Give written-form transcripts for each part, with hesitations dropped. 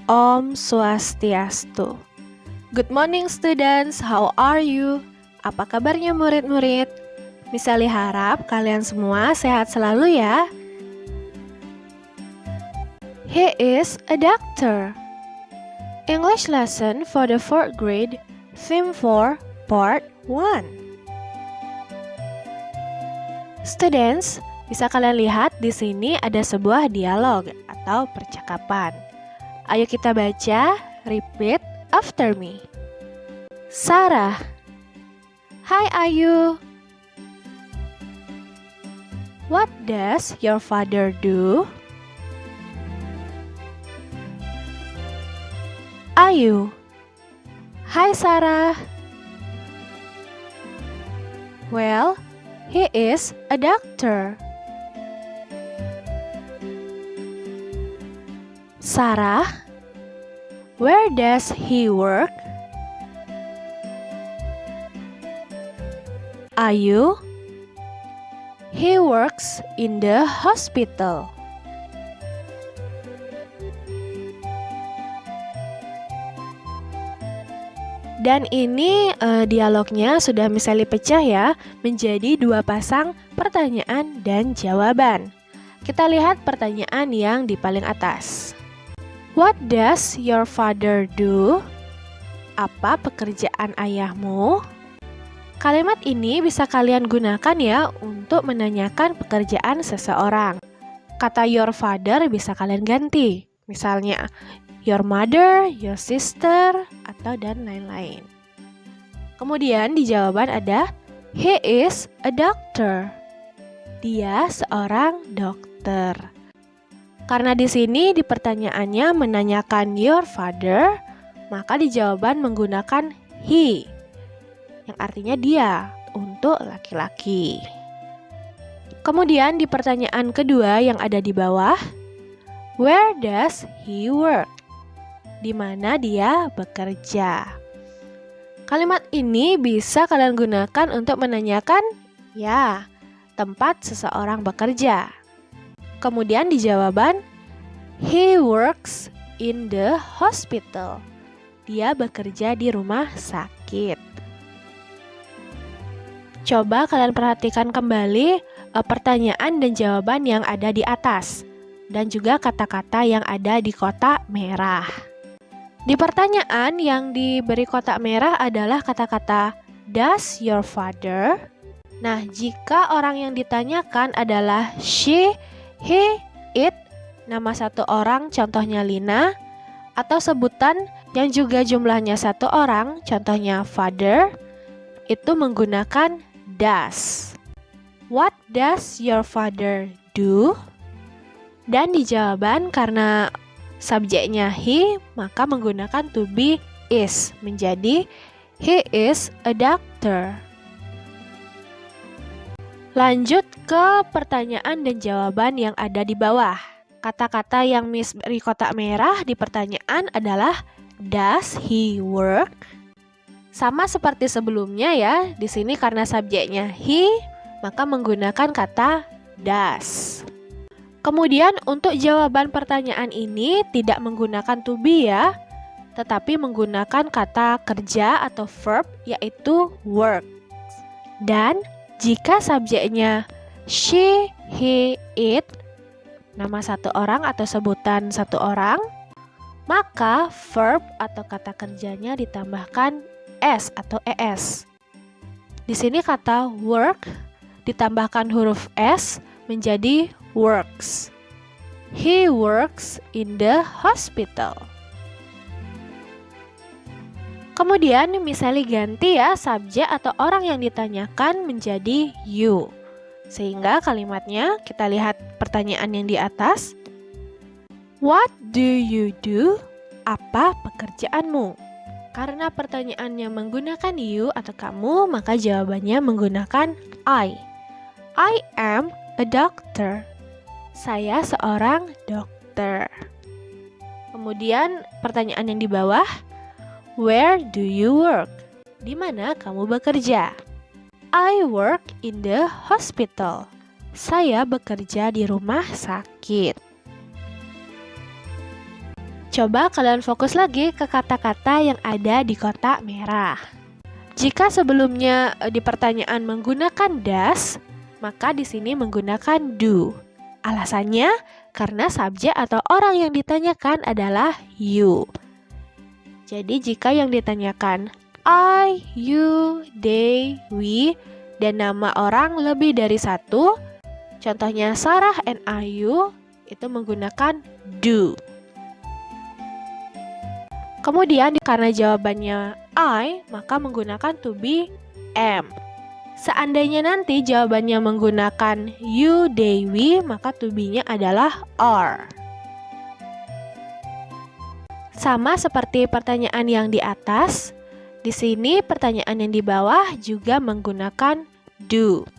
Om Swastiastu. Good morning students, how are you? Apa kabarnya murid-murid? Misali harap kalian semua sehat selalu ya. He is a doctor. English lesson for the 4th grade, theme 4, part 1. Students, bisa kalian lihat di sini ada sebuah dialog atau percakapan. Ayo kita baca, repeat after me. Sarah. Hi Ayu. What does your father do? Ayu. Hi Sarah. Well, he is a doctor. Sarah, where does he work? Ayu, he works in the hospital. Dan ini dialognya sudah misalnya pecah ya, menjadi 2 pasang pertanyaan dan jawaban. Kita lihat pertanyaan yang di paling atas. What does your father do? Apa pekerjaan ayahmu? Kalimat ini bisa kalian gunakan ya untuk menanyakan pekerjaan seseorang. Kata your father bisa kalian ganti. Misalnya, your mother, your sister, atau dan lain-lain. Kemudian di jawaban ada, he is a doctor. Dia seorang dokter. Karena di sini di pertanyaannya menanyakan your father, maka di jawaban menggunakan he, yang artinya dia, untuk laki-laki. Kemudian di pertanyaan kedua yang ada di bawah, where does he work? Di mana dia bekerja? Kalimat ini bisa kalian gunakan untuk menanyakan, ya, tempat seseorang bekerja. Kemudian di jawaban, he works in the hospital. Dia bekerja di rumah sakit. Coba kalian perhatikan kembali pertanyaan dan jawaban yang ada di atas, dan juga kata-kata yang ada di kotak merah. Di pertanyaan yang diberi kotak merah adalah kata-kata does your father? Nah, jika orang yang ditanyakan adalah she, he, it, nama satu orang contohnya Lina, atau sebutan yang juga jumlahnya 1 orang contohnya father, itu menggunakan does. What does your father do? Dan di jawaban karena subjeknya he, maka menggunakan to be is, menjadi he is a doctor. Lanjut ke pertanyaan dan jawaban yang ada di bawah. Kata-kata yang Miss beri kotak merah di pertanyaan adalah does he work? Sama seperti sebelumnya ya, di sini karena subjeknya he, maka menggunakan kata does. Kemudian untuk jawaban pertanyaan ini tidak menggunakan to be ya, tetapi menggunakan kata kerja atau verb yaitu work. Dan jika subjeknya she, he, it, nama 1 orang atau sebutan 1 orang, maka verb atau kata kerjanya ditambahkan s atau es. Di sini kata work ditambahkan huruf s menjadi works. He works in the hospital. Kemudian misalnya ganti ya subjek atau orang yang ditanyakan menjadi you. Sehingga kalimatnya kita lihat pertanyaan yang di atas. What do you do? Apa pekerjaanmu? Karena pertanyaannya menggunakan you atau kamu, maka jawabannya menggunakan I. I am a doctor. Saya seorang dokter. Kemudian pertanyaan yang di bawah, where do you work? Di mana kamu bekerja? I work in the hospital. Saya bekerja di rumah sakit. Coba kalian fokus lagi ke kata-kata yang ada di kotak merah. Jika sebelumnya di pertanyaan menggunakan does, maka di sini menggunakan do. Alasannya karena subjek atau orang yang ditanyakan adalah you. Jadi jika yang ditanyakan I, you, they, we, dan nama orang lebih dari satu, contohnya Sarah and Ayu, itu menggunakan do. Kemudian karena jawabannya I, maka menggunakan to be am. Seandainya nanti jawabannya menggunakan you, they, we, maka to be-nya adalah are. Sama seperti pertanyaan yang di atas, di sini pertanyaan yang di bawah juga menggunakan do.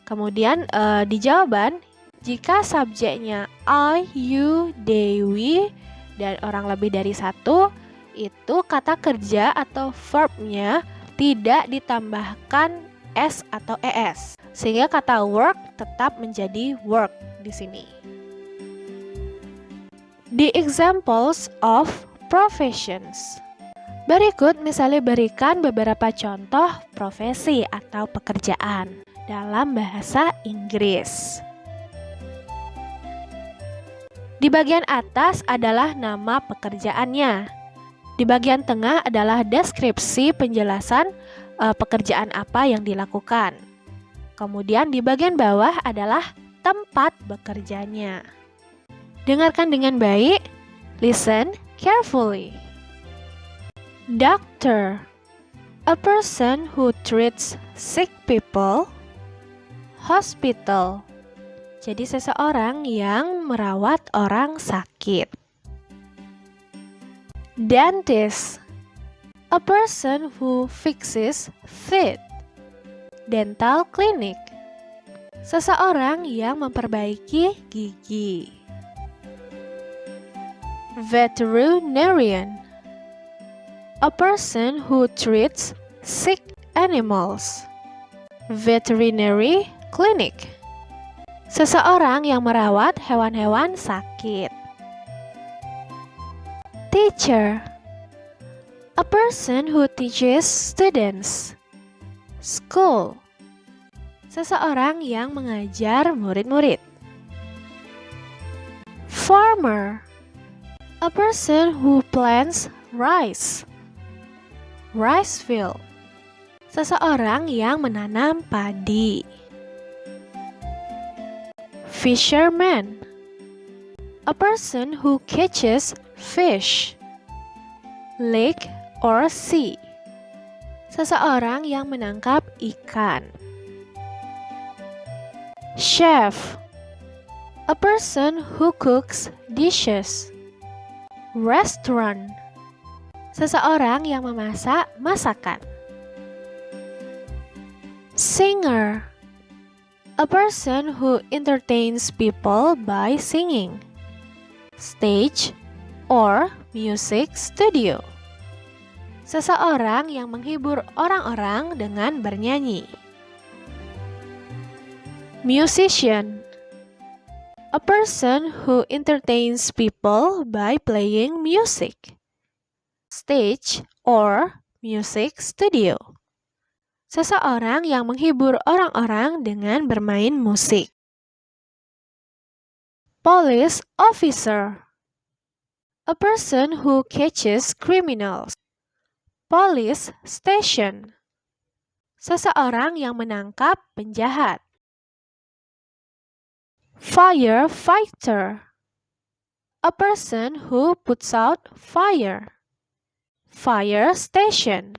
Kemudian di jawaban, jika subjeknya I, you, they, we, dan orang lebih dari satu, itu kata kerja atau verb-nya tidak ditambahkan s atau es, sehingga kata work tetap menjadi work di sini. The examples of professions. Berikut misalnya berikan beberapa contoh profesi atau pekerjaan dalam bahasa Inggris. Di bagian atas adalah nama pekerjaannya. Di bagian tengah adalah deskripsi penjelasan pekerjaan apa yang dilakukan. Kemudian di bagian bawah adalah tempat bekerjanya. Dengarkan dengan baik. Listen carefully. Doctor, a person who treats sick people. Hospital, jadi seseorang yang merawat orang sakit. Dentist, a person who fixes teeth. Dental clinic, seseorang yang memperbaiki gigi. Veterinarian, a person who treats sick animals. Veterinary clinic, seseorang yang merawat hewan-hewan sakit. Teacher, a person who teaches students. School, seseorang yang mengajar murid-murid. Farmer, a person who plants rice. Rice field, seseorang yang menanam padi. Fisherman, a person who catches fish. Lake or sea, seseorang yang menangkap ikan. Chef, a person who cooks dishes. Restaurant, seseorang yang memasak masakan. Singer, a person who entertains people by singing. Stage or music studio, seseorang yang menghibur orang-orang dengan bernyanyi. Musician, a person who entertains people by playing music. Stage or music studio, seseorang yang menghibur orang-orang dengan bermain musik. Police officer, a person who catches criminals. Police station, seseorang yang menangkap penjahat. Firefighter, a person who puts out fire. Fire station,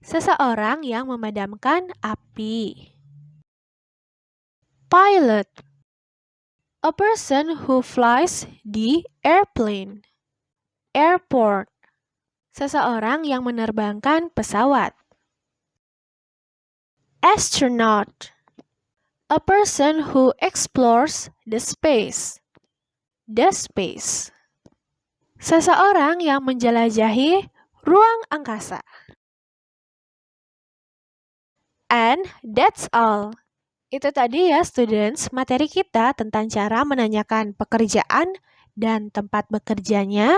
seseorang yang memadamkan api. Pilot, a person who flies the airplane. Airport, seseorang yang menerbangkan pesawat. Astronaut, a person who explores the space. The space, seseorang yang menjelajahi ruang angkasa. And that's all. Itu tadi ya students, materi kita tentang cara menanyakan pekerjaan dan tempat bekerjanya,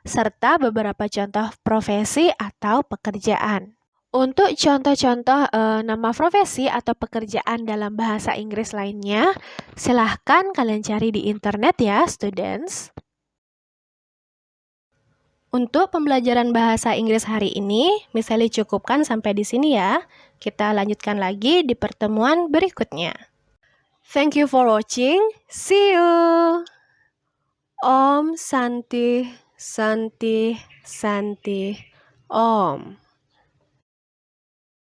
serta beberapa contoh profesi atau pekerjaan. Untuk contoh-contoh nama profesi atau pekerjaan dalam bahasa Inggris lainnya, silahkan kalian cari di internet ya, students. Untuk pembelajaran bahasa Inggris hari ini, misalnya cukupkan sampai di sini ya. Kita lanjutkan lagi di pertemuan berikutnya. Thank you for watching. See you. Om Santi, Santi, Santi, Om.